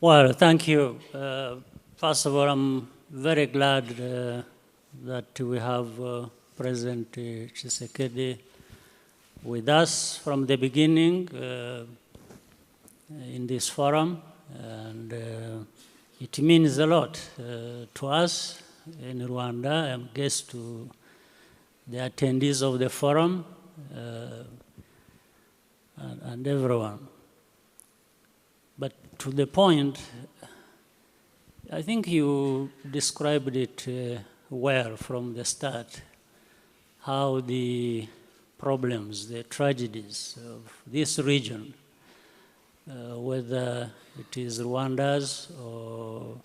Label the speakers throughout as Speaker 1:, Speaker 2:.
Speaker 1: Well, thank you. First of all, I'm very glad that we have President Tshisekedi with us from the beginning in this forum, and it means a lot to us in Rwanda and guests to the attendees of the forum and everyone. But to the point, I think you described it well from the start, how the problems, the tragedies of this region, whether it is Rwanda's or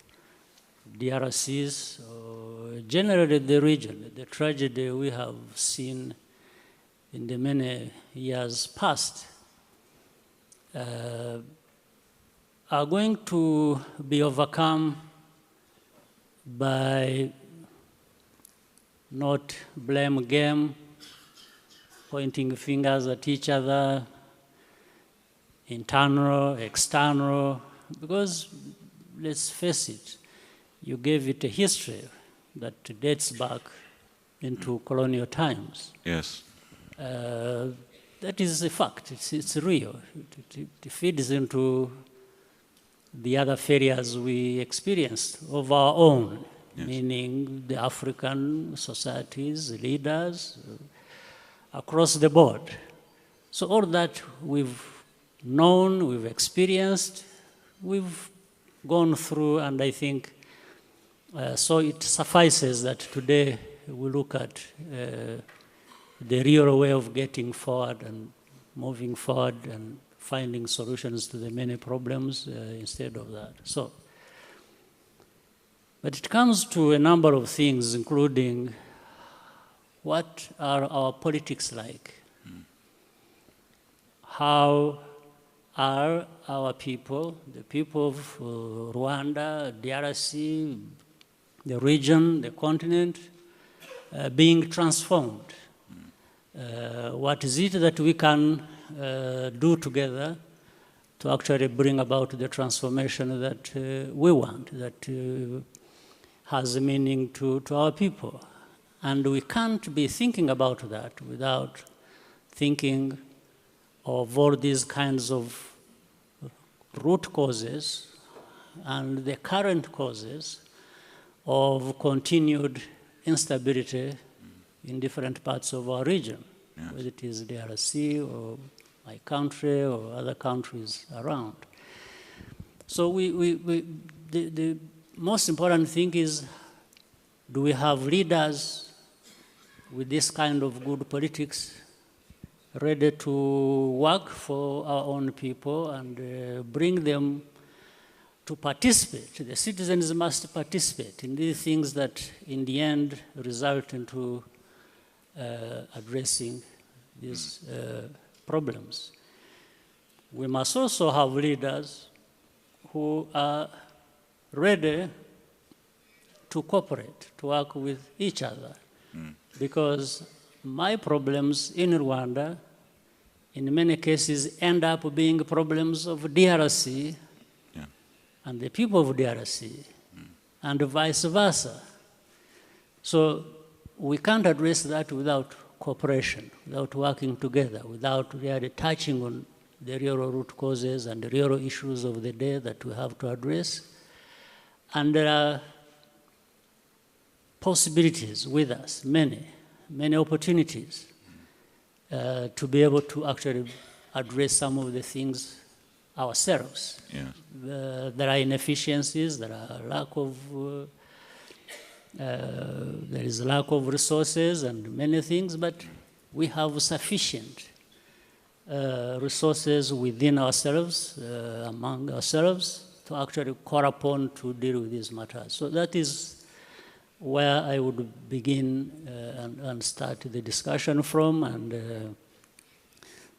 Speaker 1: DRC's or generally the region, the tragedy we have seen in the many years past, are going to be overcome by not blame game, pointing fingers at each other, internal, external, because let's face it, you gave it a history that dates back into colonial times.
Speaker 2: Yes.
Speaker 1: That is a fact, it's real. It feeds into the other failures we experienced of our own, yes, meaning the African societies, leaders, across the board. So all that we've known, we've experienced, we've gone through, and I think so it suffices that today we look at the real way of getting forward and moving forward and finding solutions to the many problems instead of that. So, but it comes to a number of things, including what are our politics like? How are our people, the people of Rwanda, DRC, the region, the continent, being transformed? What is it that we can do together to actually bring about the transformation that we want, that has a meaning to our people? And we can't be thinking about that without thinking of all these kinds of root causes and the current causes of continued instability in different parts of our region, yes, whether it is DRC or my country or other countries around. So the most important thing is, do we have leaders with this kind of good politics ready to work for our own people and bring them to participate? The citizens must participate in these things that in the end result into addressing these problems. We must also have leaders who are ready to cooperate, to work with each other. Because my problems in Rwanda, in many cases, end up being problems of DRC, yeah, and the people of DRC, and vice versa. So we can't address that without cooperation, without working together, without really touching on the real root causes and the real issues of the day that we have to address. And there are possibilities with us, many opportunities to be able to actually address some of the things ourselves. Yeah. There are inefficiencies, there are there is a lack of resources and many things, but we have sufficient resources within ourselves, among ourselves, to actually call upon to deal with these matters. So that is where I would begin and start the discussion from. And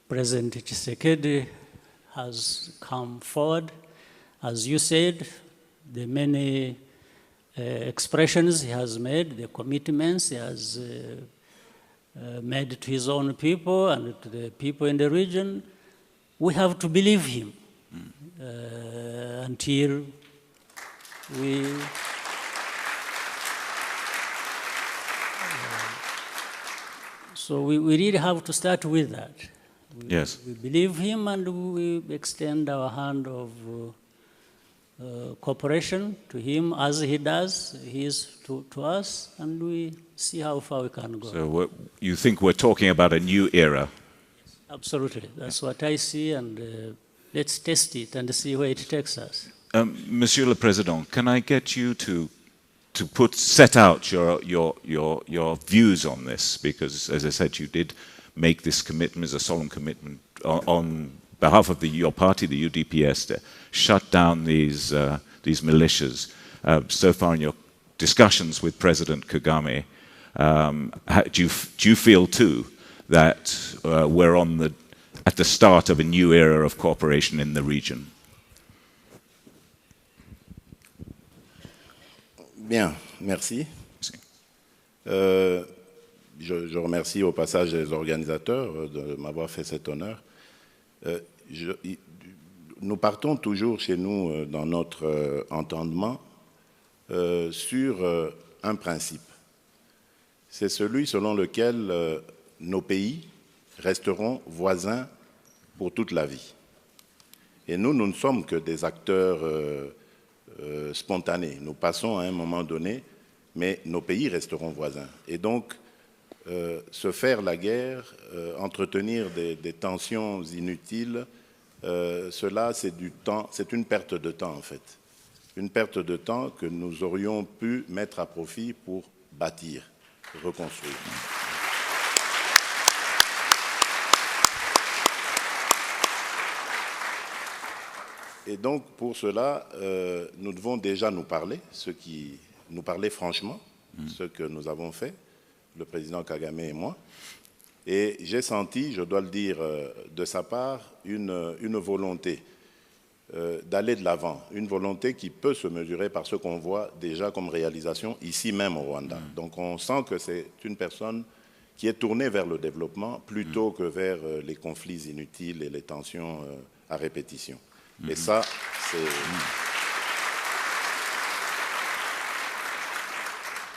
Speaker 1: President Tshisekedi has come forward. As you said, the many expressions he has made, the commitments he has made to his own people and to the people in the region, we have to believe him. until we so we really have to start with that.
Speaker 2: Yes.
Speaker 1: We believe him and we extend our hand of cooperation to him as he does, he is to us, and we see how far we can go.
Speaker 2: So you think we're talking about a new era?
Speaker 1: Absolutely. That's what I see, and let's test it and see where it takes us.
Speaker 2: Monsieur le Président, can I get you to set out your views on this? Because, as I said, you did make this commitment, as a solemn commitment, on behalf of your party, the UDPS, to shut down these militias. So far in your discussions with President Kagame, do you feel too that we're at the start of a new era of cooperation in the region?
Speaker 3: Bien, merci. Je remercie au passage les organisateurs de m'avoir fait cet honneur. Nous partons toujours chez nous dans notre entendement sur un principe. C'est celui selon lequel nos pays resteront voisins pour toute la vie. Et nous ne sommes que des acteurs spontanés. Nous passons à un moment donné, mais nos pays resteront voisins. Et donc, se faire la guerre, entretenir des tensions inutiles, cela c'est du temps, c'est une perte de temps en fait. Une perte de temps que nous aurions pu mettre à profit pour bâtir, reconstruire. Et donc, pour cela, nous devons déjà nous parler, nous parler franchement, ce que nous avons fait, le président Kagame et moi. Et j'ai senti, je dois le dire, de sa part, une volonté d'aller de l'avant, une volonté qui peut se mesurer par ce qu'on voit déjà comme réalisation ici même au Rwanda. Donc on sent que c'est une personne qui est tournée vers le développement plutôt que vers les conflits inutiles et les tensions à répétition. Et ça,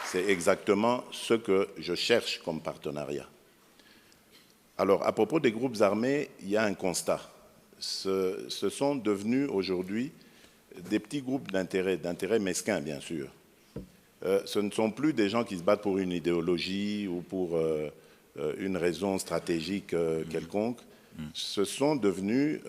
Speaker 3: c'est exactement ce que je cherche comme partenariat. Alors, à propos des groupes armés, il y a un constat. Ce sont devenus aujourd'hui des petits groupes d'intérêts mesquins, bien sûr. Ce ne sont plus des gens qui se battent pour une idéologie ou pour une raison stratégique quelconque. Ce sont devenus...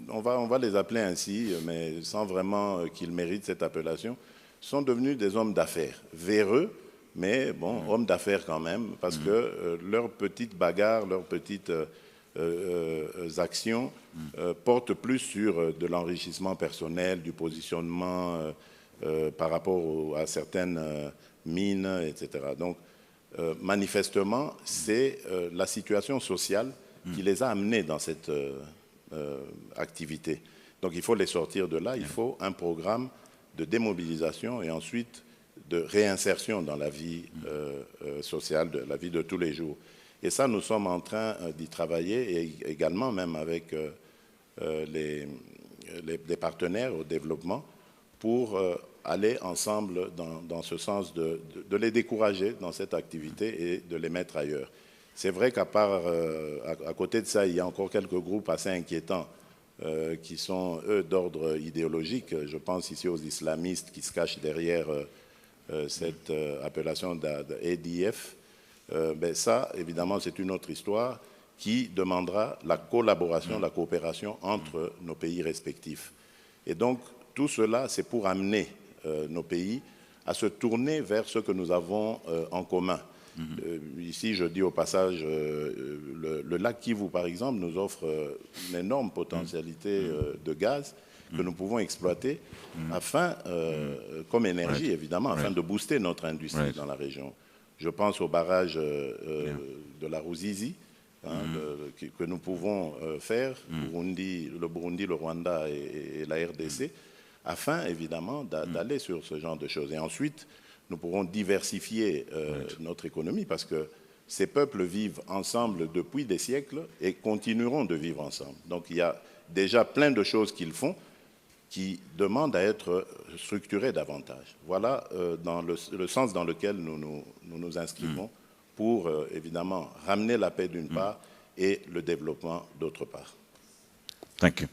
Speaker 3: on va les appeler ainsi, mais sans vraiment qu'ils méritent cette appellation, sont devenus des hommes d'affaires, véreux, mais bon, hommes d'affaires quand même, parce que leurs petites bagarres, leurs petites actions portent plus sur de l'enrichissement personnel, du positionnement par rapport à certaines mines, etc. Donc, manifestement, c'est la situation sociale qui les a amenés dans cette... activité. Donc il faut les sortir de là, il faut un programme de démobilisation et ensuite de réinsertion dans la vie sociale, de la vie de tous les jours. Et ça, nous sommes en train d'y travailler et également même avec les partenaires au développement pour aller ensemble dans ce sens de les décourager dans cette activité et de les mettre ailleurs. C'est vrai qu'à part, à côté de ça, il y a encore quelques groupes assez inquiétants qui sont, eux, d'ordre idéologique. Je pense ici aux islamistes qui se cachent derrière cette appellation d'ADF. Ben ça, évidemment, c'est une autre histoire qui demandera la collaboration, la coopération entre nos pays respectifs. Et donc, tout cela, c'est pour amener nos pays à se tourner vers ce que nous avons en commun. Ici, je dis au passage, le lac Kivu, par exemple, nous offre une énorme potentialité de gaz que nous pouvons exploiter afin, comme énergie, évidemment, afin de booster notre industrie dans la région. Je pense au barrage de la Ruzizi, que nous pouvons faire, le Burundi, le Rwanda et la RDC, afin, évidemment, d'aller sur ce genre de choses. Et ensuite, nous pourrons diversifier notre économie parce que ces peuples vivent ensemble depuis des siècles et continueront de vivre ensemble. Donc il y a déjà plein de choses qu'ils font qui demandent à être structurées davantage. Voilà dans le sens dans lequel nous nous inscrivons pour, évidemment, ramener la paix d'une part et le développement d'autre part.
Speaker 2: Thank you.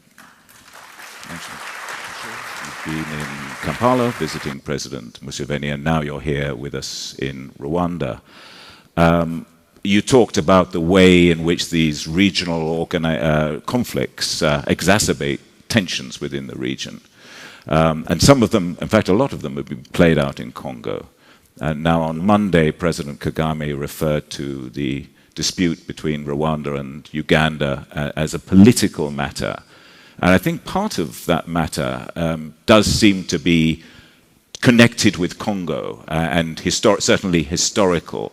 Speaker 2: You've been in Kampala visiting President Museveni, and now you're here with us in Rwanda. You talked about the way in which these regional conflicts exacerbate tensions within the region. And some of them, in fact, a lot of them have been played out in Congo. And now on Monday, President Kagame referred to the dispute between Rwanda and Uganda as a political matter. And I think part of that matter does seem to be connected with Congo and certainly historical,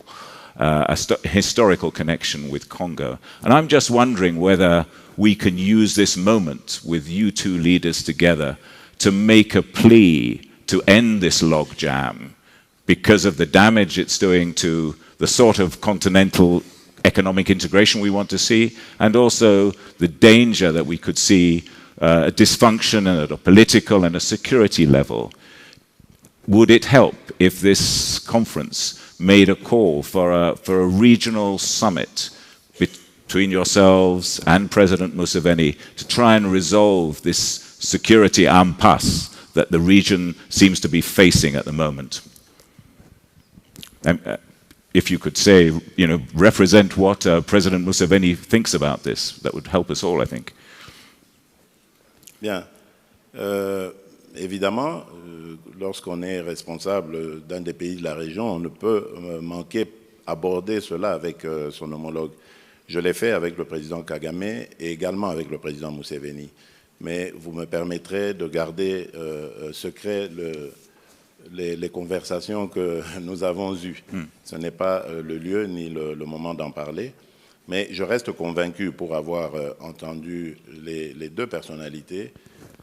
Speaker 2: a historical connection with Congo. And I'm just wondering whether we can use this moment with you two leaders together to make a plea to end this logjam because of the damage it's doing to the sort of continental economic integration we want to see, and also the danger that we could see a dysfunction at a political and a security level. Would it help if this conference made a call for a regional summit between yourselves and President Museveni to try and resolve this security impasse that the region seems to be facing at the moment? If you could say, represent what President Museveni thinks about this, that would help us all, I think.
Speaker 3: Bien. Évidemment, lorsqu'on est responsable d'un des pays de la région, on ne peut manquer aborder cela avec son homologue. Je l'ai fait avec le président Kagame et également avec le président Museveni. Mais vous me permettrez de garder secret les conversations que nous avons eues. Ce n'est pas le lieu ni le moment d'en parler. Mais je reste convaincu, pour avoir entendu les deux personnalités,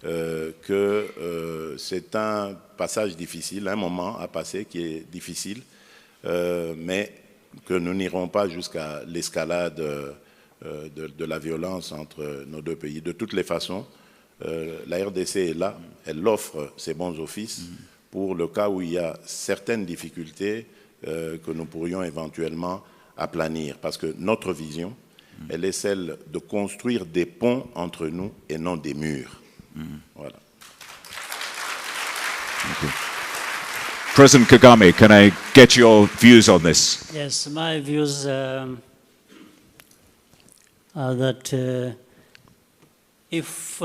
Speaker 3: que c'est un passage difficile, un moment à passer qui est difficile, mais que nous n'irons pas jusqu'à l'escalade de la violence entre nos deux pays. De toutes les façons, la RDC est là, elle offre ses bons offices pour le cas où il y a certaines difficultés que nous pourrions éventuellement aplanir. Parce que notre vision, elle est celle de construire des ponts entre nous et non des murs. Voilà.
Speaker 2: Thank you. President Kagame, can I get your views on this?
Speaker 1: Yes, my views are that if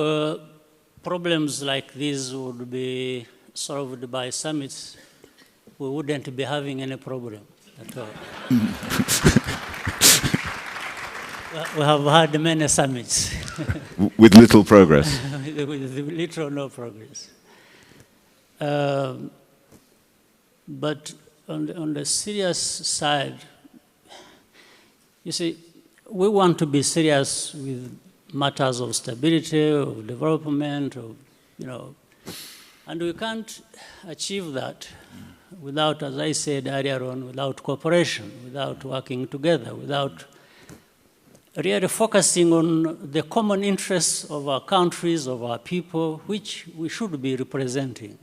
Speaker 1: problems like these would be solved by summits, we wouldn't be having any problem at all. We have had many summits.
Speaker 2: With little progress.
Speaker 1: With little or no progress. But on the serious side, you see, we want to be serious with matters of stability, of development, and we can't achieve that without, as I said earlier on, without cooperation, without working together, without really focusing on the common interests of our countries, of our people, which we should be representing.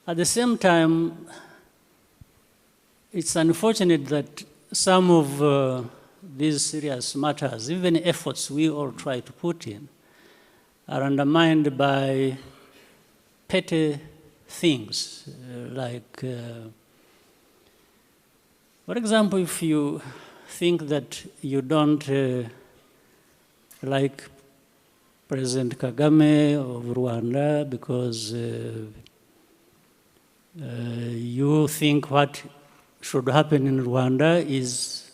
Speaker 1: At the same time, it's unfortunate that some of these serious matters, even efforts we all try to put in, are undermined by petty things, like, for example, if you think that you don't like President Kagame of Rwanda because you think what should happen in Rwanda is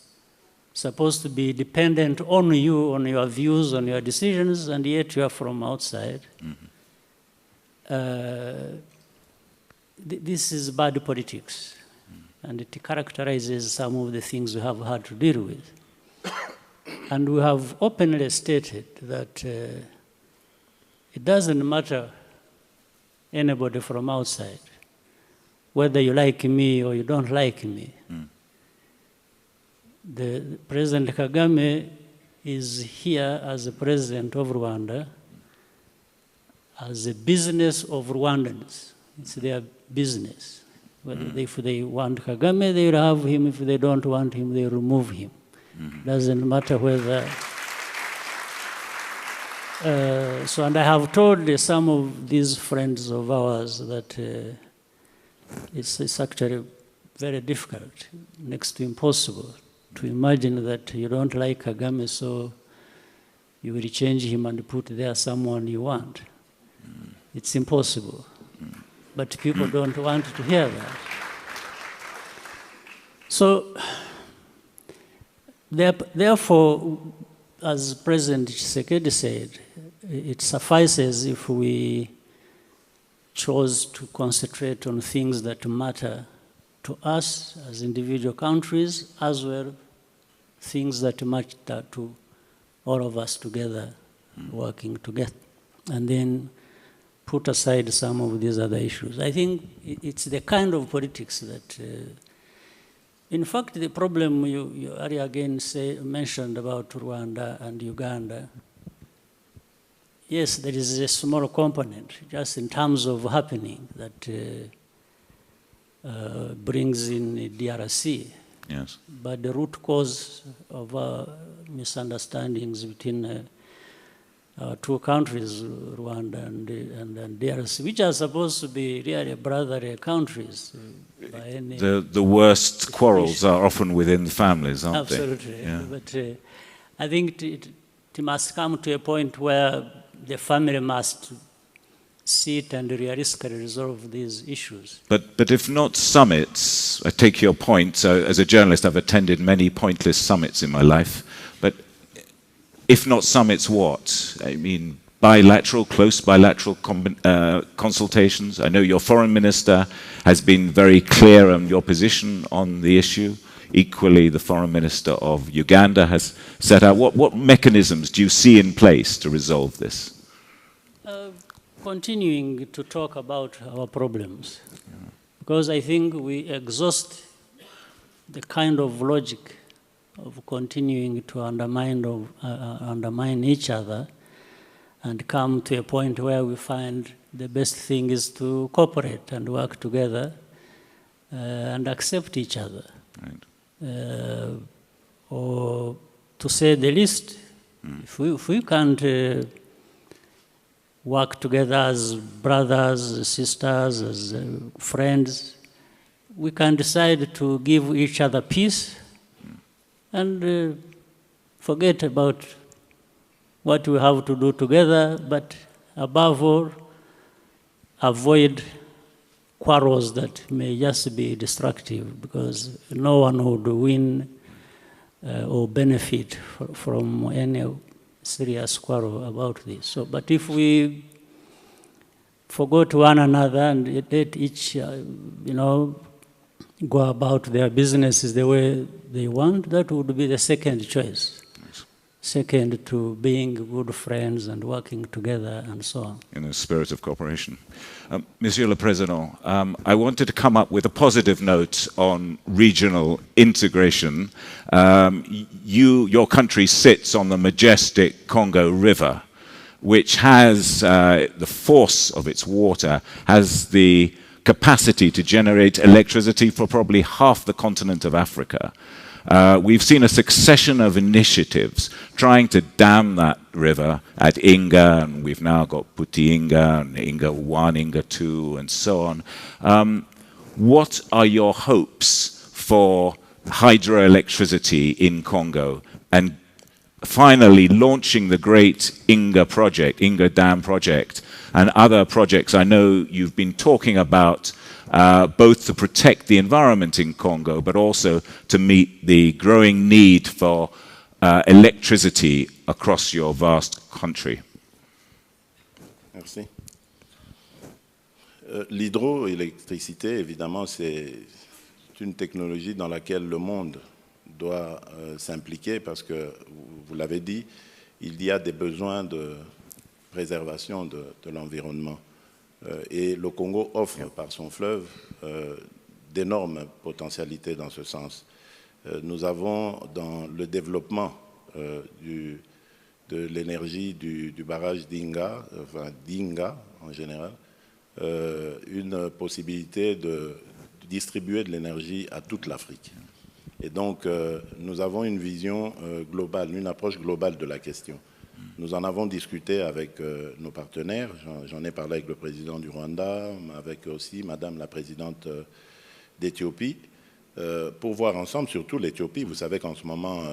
Speaker 1: supposed to be dependent on you, on your views, on your decisions, and yet you are from outside. This is bad politics. And it characterizes some of the things we have had to deal with. And we have openly stated that it doesn't matter anybody from outside, whether you like me or you don't like me. The President Kagame is here as the president of Rwanda as a business of Rwandans. It's their business. If they want Kagame, they will have him. If they don't want him, they remove him. Doesn't matter whether... and I have told some of these friends of ours that it's actually very difficult, next to impossible, to imagine that you don't like Kagame, so you will change him and put there someone you want. It's impossible. But people don't want to hear that. So, therefore, as President Tshisekedi said, it suffices if we chose to concentrate on things that matter to us as individual countries, as well things that matter to all of us together, working together, and then put aside some of these other issues. I think it's the kind of politics that, in fact, the problem you earlier again mentioned about Rwanda and Uganda, yes, there is a small component, just in terms of happening, that brings in DRC.
Speaker 2: Yes.
Speaker 1: But the root cause of misunderstandings between two countries, Rwanda and DRC, which are supposed to be really brotherly countries.
Speaker 2: The worst quarrels are often within the families, aren't
Speaker 1: Absolutely.
Speaker 2: they? Yeah.
Speaker 1: But I think it must come to a point where the family must sit and realistically resolve these issues.
Speaker 2: But if not summits, I take your point. So as a journalist, I've attended many pointless summits in my life. But if not summits, what? I mean, bilateral, close bilateral consultations. I know your foreign minister has been very clear on your position on the issue. Equally, the foreign minister of Uganda has set out. What mechanisms do you see in place to resolve this?
Speaker 1: Continuing to talk about our problems. Because I think we exhaust the kind of logic of continuing to undermine each other and come to a point where we find the best thing is to cooperate and work together and accept each other. Right. Or to say the least, if we can't work together as brothers, sisters, as friends, we can decide to give each other peace and forget about what we have to do together, but above all, avoid quarrels that may just be destructive, because no one would win or benefit from any serious quarrel about this. So, but if we forget one another and let each, go about their businesses the way they want, that would be the second choice. Yes. Second to being good friends and working together and so on. In
Speaker 2: a spirit of cooperation. Monsieur le Président, I wanted to come up with a positive note on regional integration. Your country sits on the majestic Congo River, which has the force of its water, has the capacity to generate electricity for probably half the continent of Africa. We've seen a succession of initiatives trying to dam that river at Inga, and we've now got Puti Inga, and Inga 1, Inga 2, and so on. What are your hopes for hydroelectricity in Congo, and finally launching the great Inga project, Inga Dam project, and other projects I know you've been talking about, both to protect the environment in Congo, but also to meet the growing need for electricity across your vast country?
Speaker 3: Merci. L'hydroélectricité, évidemment, c'est une technologie dans laquelle le monde doit s'impliquer, parce que, vous l'avez dit, il y a des besoins de préservation de l'environnement. Et le Congo offre par son fleuve d'énormes potentialités dans ce sens. Nous avons dans le développement de l'énergie du barrage d'Inga, enfin d'Inga en général, une possibilité de distribuer de l'énergie à toute l'Afrique. Et donc, nous avons une vision globale, une approche globale de la question. Nous en avons discuté avec nos partenaires, j'en ai parlé avec le président du Rwanda, avec aussi Madame la présidente d'Éthiopie, pour voir ensemble, surtout l'Éthiopie. Vous savez qu'en ce moment,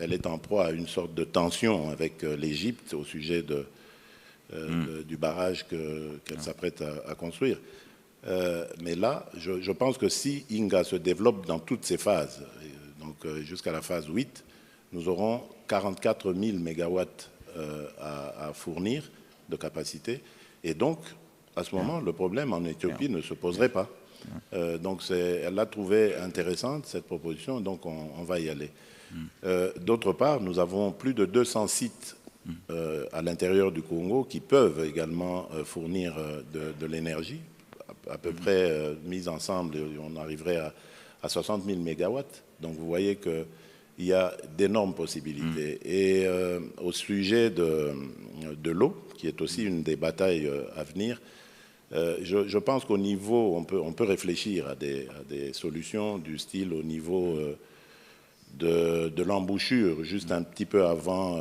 Speaker 3: elle est en proie à une sorte de tension avec l'Égypte au sujet du barrage qu'elle s'apprête à construire. Mais là, je pense que si Inga se développe dans toutes ses phases, donc jusqu'à la phase 8, nous aurons 44 000 mégawatts à fournir de capacité. Et donc, à ce moment, le problème en Éthiopie ne se poserait pas. Donc, elle l'a trouvé intéressante, cette proposition, donc on va y aller. D'autre part, nous avons plus de 200 sites à l'intérieur du Congo qui peuvent également fournir de l'énergie. À peu près mis ensemble, on arriverait à 60 000 mégawatts. Donc, vous voyez qu'il y a d'énormes possibilités. Et au sujet de l'eau, qui est aussi une des batailles à venir, je pense qu'au niveau, on peut réfléchir à des solutions du style au niveau de l'embouchure, juste un petit peu avant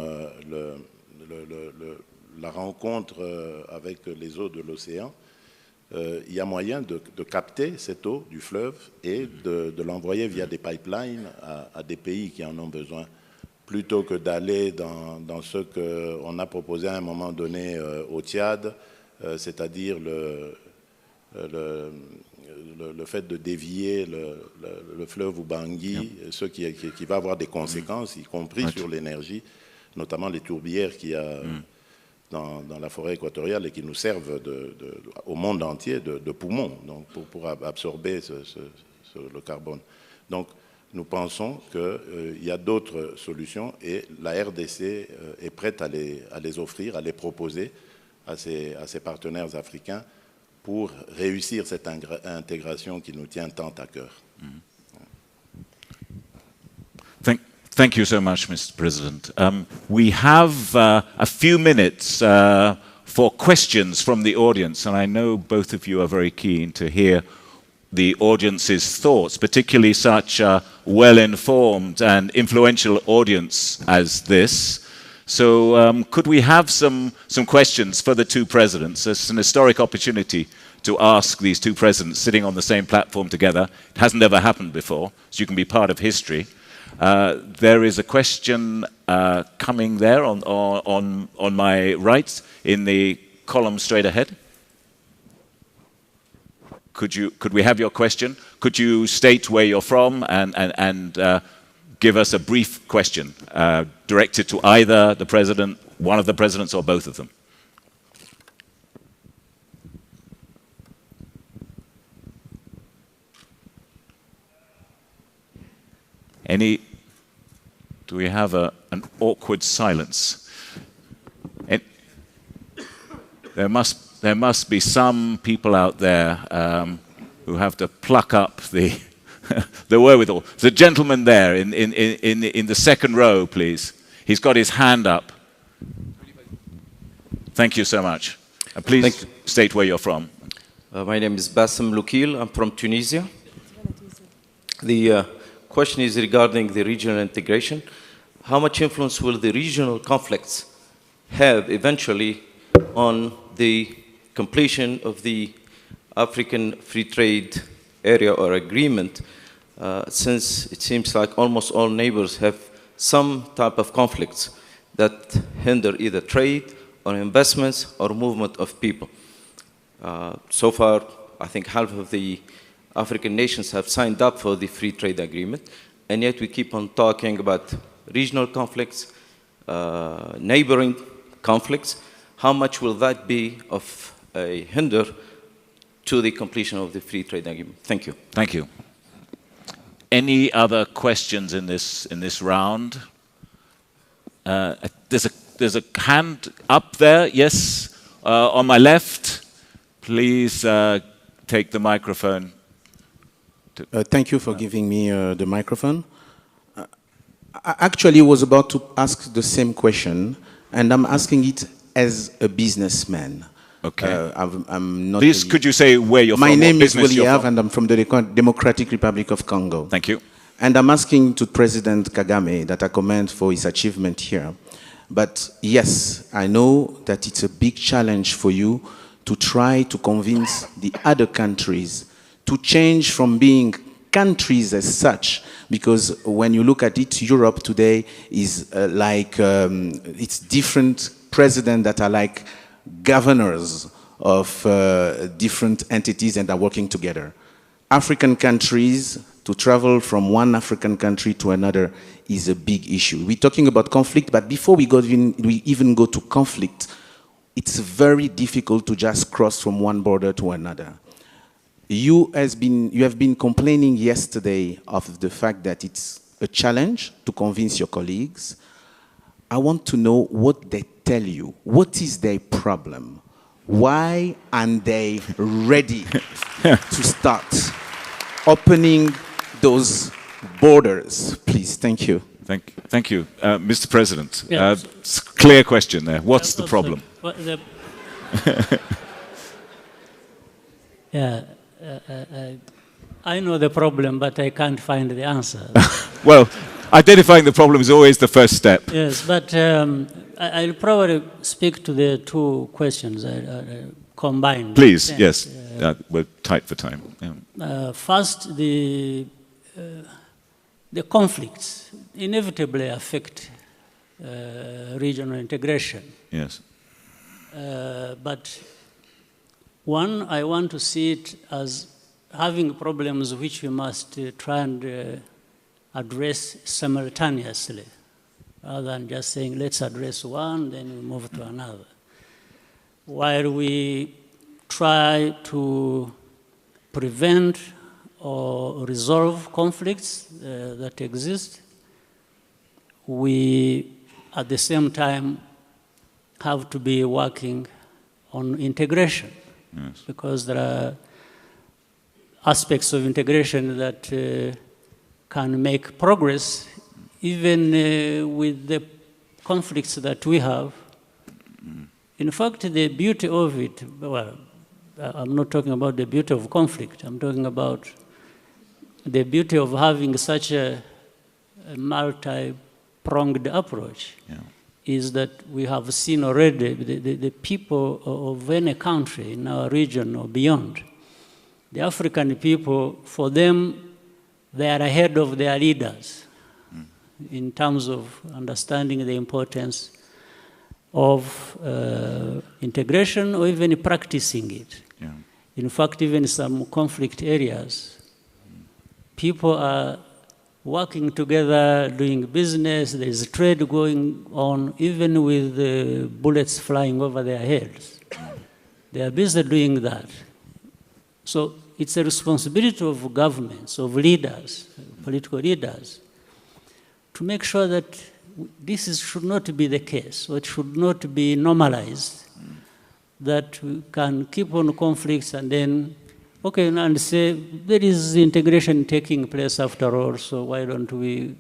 Speaker 3: la rencontre avec les eaux de l'océan. Il y a moyen de capter cette eau du fleuve et de l'envoyer via des pipelines à des pays qui en ont besoin, plutôt que d'aller dans ce qu'on a proposé à un moment donné au Tchad, c'est-à-dire le fait de dévier le fleuve Ubangi, ce qui va avoir des conséquences, y compris sur l'énergie, notamment les tourbières qu'il y a dans la forêt équatoriale et qui nous servent au monde entier de poumons, donc pour absorber le carbone. Donc, nous pensons qu'il y a d'autres solutions et la RDC est prête à les offrir, à les proposer à ses partenaires africains pour réussir cette intégration qui nous tient tant à cœur.
Speaker 2: Thank you so much, Mr. President. We have a few minutes for questions from the audience, and I know both of you are very keen to hear the audience's thoughts, particularly such a well-informed and influential audience as this. So could we have some questions for the two presidents? It's an historic opportunity to ask these two presidents sitting on the same platform together. It hasn't ever happened before, so you can be part of history. There is a question coming there on my right in the column straight ahead. Could we have your question? Could you state where you're from and give us a brief question directed to either the president, one of the presidents, or both of them? Do we have an awkward silence? There must be some people out there who have to pluck up the wherewithal. The gentleman there in the second row, please. He's got his hand up. Thank you so much. Please state where you're from.
Speaker 4: My name is Bassem Loukil. I'm from Tunisia. The question is regarding the regional integration. How much influence will the regional conflicts have eventually on the completion of the African Free Trade Area or Agreement, since it seems like almost all neighbors have some type of conflicts that hinder either trade or investments or movement of people. So far, I think half of the African nations have signed up for the Free Trade Agreement, and yet we keep on talking about regional conflicts, neighboring conflicts. How much will that be of a hinder to the completion of the Free Trade Agreement? Thank you.
Speaker 2: Thank you. Any other questions in this round? There's a hand up there. Yes, on my left. Please take the microphone.
Speaker 5: Thank you for giving me the microphone. I actually was about to ask the same question, and I'm asking it as a businessman.
Speaker 2: Okay.
Speaker 5: I'm not.
Speaker 2: Please, could you say where you're from?
Speaker 5: My name is
Speaker 2: Willie
Speaker 5: William, and I'm from the Democratic Republic of Congo.
Speaker 2: Thank you.
Speaker 5: And I'm asking to President Kagame that I commend for his achievement here. But yes, I know that it's a big challenge for you to try to convince the other countries to change from being countries as such, because when you look at it, Europe today is it's different presidents that are like governors of different entities and are working together. African countries, to travel from one African country to another is a big issue. We're talking about conflict, but before we even go to conflict, it's very difficult to just cross from one border to another. You have been complaining yesterday of the fact that it's a challenge to convince your colleagues. I want to know what they tell you. What is their problem? Why aren't they ready to start opening those borders? Please, thank you.
Speaker 2: Thank you. Mr. President,
Speaker 1: Yeah.
Speaker 2: clear question there. What's the problem?
Speaker 1: I know the problem, but I can't find the answer.
Speaker 2: Well, identifying the problem is always the first step.
Speaker 1: Yes, but I'll probably speak to the two questions combined.
Speaker 2: Please, yes. We're tight for time. Yeah.
Speaker 1: First, the conflicts inevitably affect regional integration.
Speaker 2: Yes.
Speaker 1: But one, I want to see it as having problems which we must try and address simultaneously, rather than just saying, let's address one, then we move to another. While we try to prevent or resolve conflicts that exist, we, at the same time, have to be working on integration. Yes. Because there are aspects of integration that can make progress even with the conflicts that we have. In fact, the beauty of it, well, I'm not talking about the beauty of conflict. I'm talking about the beauty of having such a multi-pronged approach. Yeah. Is that we have seen already the people of any country in our region or beyond. The African people, for them, they are ahead of their leaders in terms of understanding the importance of integration or even practicing it. Yeah. In fact, even some conflict areas, people are working together, doing business, there's trade going on, even with bullets flying over their heads. They are busy doing that. So it's a responsibility of governments, of leaders, political leaders, to make sure that this should not be the case, or it should not be normalized, that we can keep on conflicts and then okay, and say, there is integration taking place after all, so why don't we?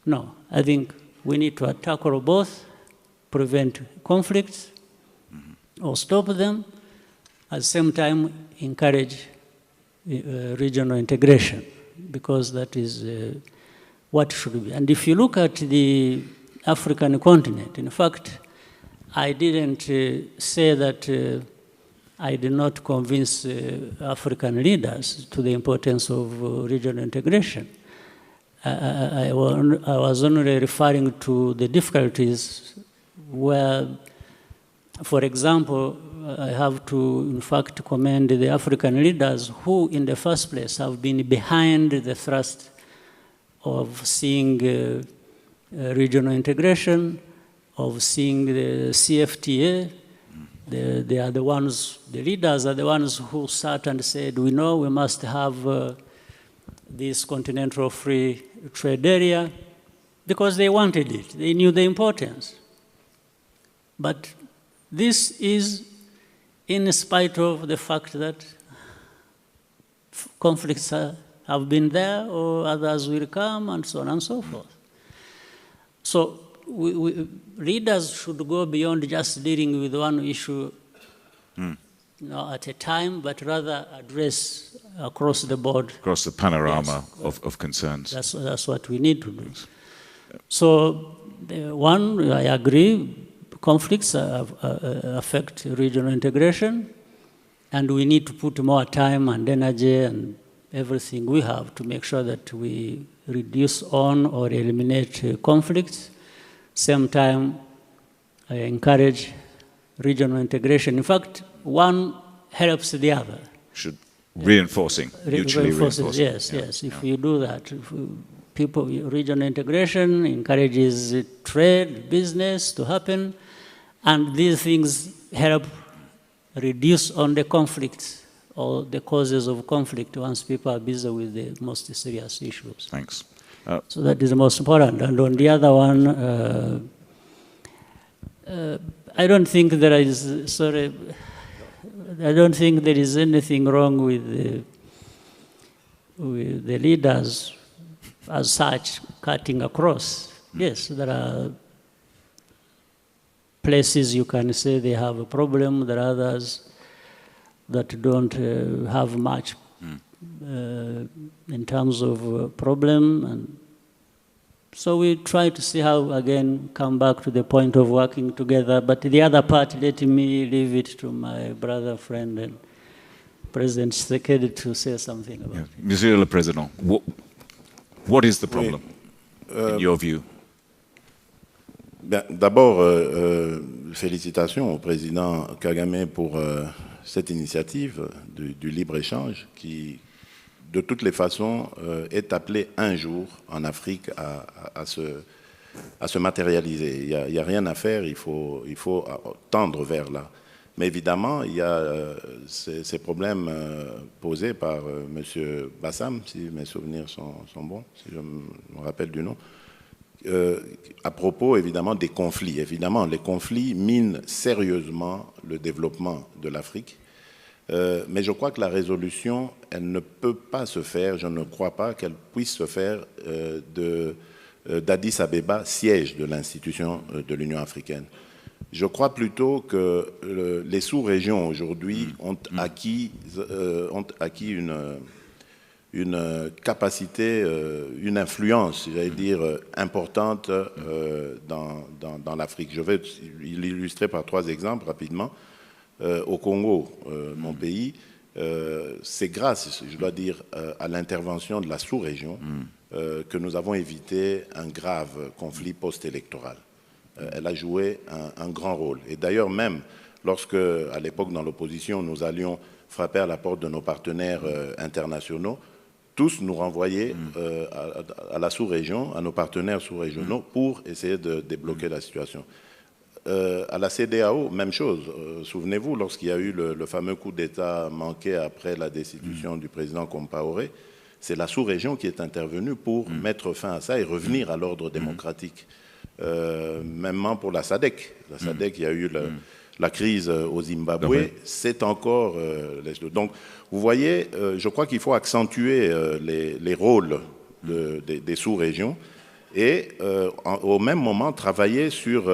Speaker 1: No, I think we need to tackle both, prevent conflicts, or stop them, at the same time encourage regional integration, because that is what should be. And if you look at the African continent, in fact, I didn't say that I did not convince African leaders to the importance of regional integration. I was only referring to the difficulties where, for example, I have to, in fact, commend the African leaders who, in the first place, have been behind the thrust of seeing regional integration, of seeing the CFTA. They are the ones, the leaders are the ones who sat and said, we know we must have this continental free trade area, because they wanted it. They knew the importance. But this is in spite of the fact that conflicts have been there, or others will come, and so on and so forth. So leaders should go beyond just dealing with one issue at a time, but rather address across the board.
Speaker 2: Across the panorama of concerns.
Speaker 1: That's what we need to do. So, one, I agree, conflicts affect regional integration, and we need to put more time and energy and everything we have to make sure that we reduce on or eliminate conflicts. Same time, I encourage regional integration. In fact, one helps the other.
Speaker 2: Mutually reinforcing.
Speaker 1: Yes. If we do that, regional integration encourages trade, business to happen, and these things help reduce on the conflicts or the causes of conflict once people are busy with the most serious issues.
Speaker 2: Thanks.
Speaker 1: So that is the most important. And on the other one, I don't think there is, I don't think there is anything wrong with the leaders as such cutting across. Yes, there are places you can say they have a problem, there are others that don't have much in terms of problem. And so we try to see how, again, come back to the point of working together. But the other part, let me leave it to my brother, friend, and President Tshisekedi to say something about it.
Speaker 2: Monsieur le Président, what is the problem, in your view?
Speaker 3: D'abord, félicitations au président Kagame pour cette initiative du libre-échange qui, de toutes les façons, est appelé un jour en Afrique à se matérialiser. Il n'y a rien à faire, il faut tendre vers là. Mais évidemment, il y a ces problèmes posés par M. Bassam, si mes souvenirs sont bons, si je me rappelle du nom, à propos évidemment des conflits. Évidemment, les conflits minent sérieusement le développement de l'Afrique. Mais je crois que la résolution, elle ne peut pas se faire, je ne crois pas qu'elle puisse se faire d'Addis Abeba, siège de l'institution de l'Union africaine. Je crois plutôt que les sous-régions aujourd'hui ont acquis une capacité, une influence, j'allais dire, importante dans l'Afrique. Je vais l'illustrer par 3 exemples rapidement. Au Congo, mon pays, c'est grâce, je dois dire, à l'intervention de la sous-région que nous avons évité un grave conflit post-électoral. Elle a joué un grand rôle. Et d'ailleurs, même lorsque, à l'époque, dans l'opposition, nous allions frapper à la porte de nos partenaires internationaux, tous nous renvoyaient à la sous-région, à nos partenaires sous-régionaux, pour essayer de débloquer la situation. À la CEDEAO, même chose. Souvenez-vous, lorsqu'il y a eu le fameux coup d'État manqué après la destitution du président Compaoré, c'est la sous-région qui est intervenue pour mettre fin à ça et revenir à l'ordre démocratique. Même pour la SADC. La SADC, il y a eu la crise au Zimbabwe, c'est encore... donc, vous voyez, je crois qu'il faut accentuer les rôles des sous-régions et au même moment travailler sur,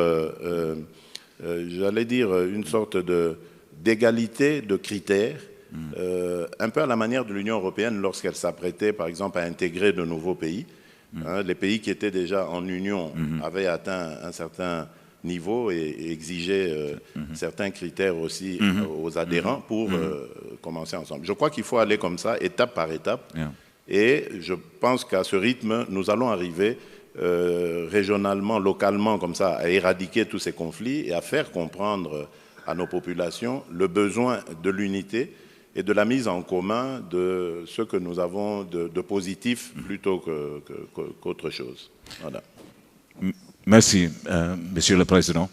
Speaker 3: j'allais dire, une sorte d'égalité de critères, un peu à la manière de l'Union européenne lorsqu'elle s'apprêtait, par exemple, à intégrer de nouveaux pays. Les pays qui étaient déjà en Union avaient atteint un certain niveau et exigeaient certains critères aussi aux adhérents pour commencer ensemble. Je crois qu'il faut aller comme ça, étape par étape. Et je pense qu'à ce rythme, nous allons arriver régionalement, localement, comme ça, à éradiquer tous ces conflits et à faire comprendre à nos populations le besoin de l'unité et de la mise en commun de ce que nous avons de positif plutôt qu'autre chose. Voilà.
Speaker 2: Merci, Monsieur le Président.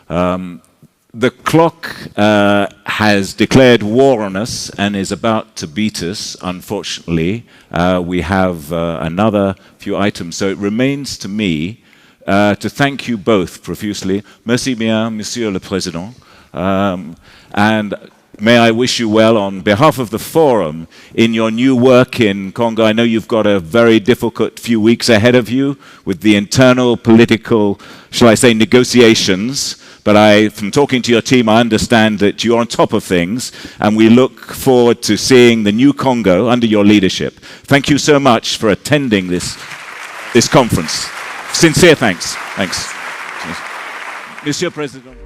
Speaker 2: The clock has declared war on us and is about to beat us, unfortunately. We have another few items, so it remains to me to thank you both profusely. Merci bien, Monsieur le Président. And may I wish you well on behalf of the Forum in your new work in Congo. I know you've got a very difficult few weeks ahead of you with the internal political, shall I say, negotiations. But from talking to your team, I understand that you're on top of things, and we look forward to seeing the new Congo under your leadership. Thank you so much for attending this conference. Sincere thanks. Thanks. Monsieur President.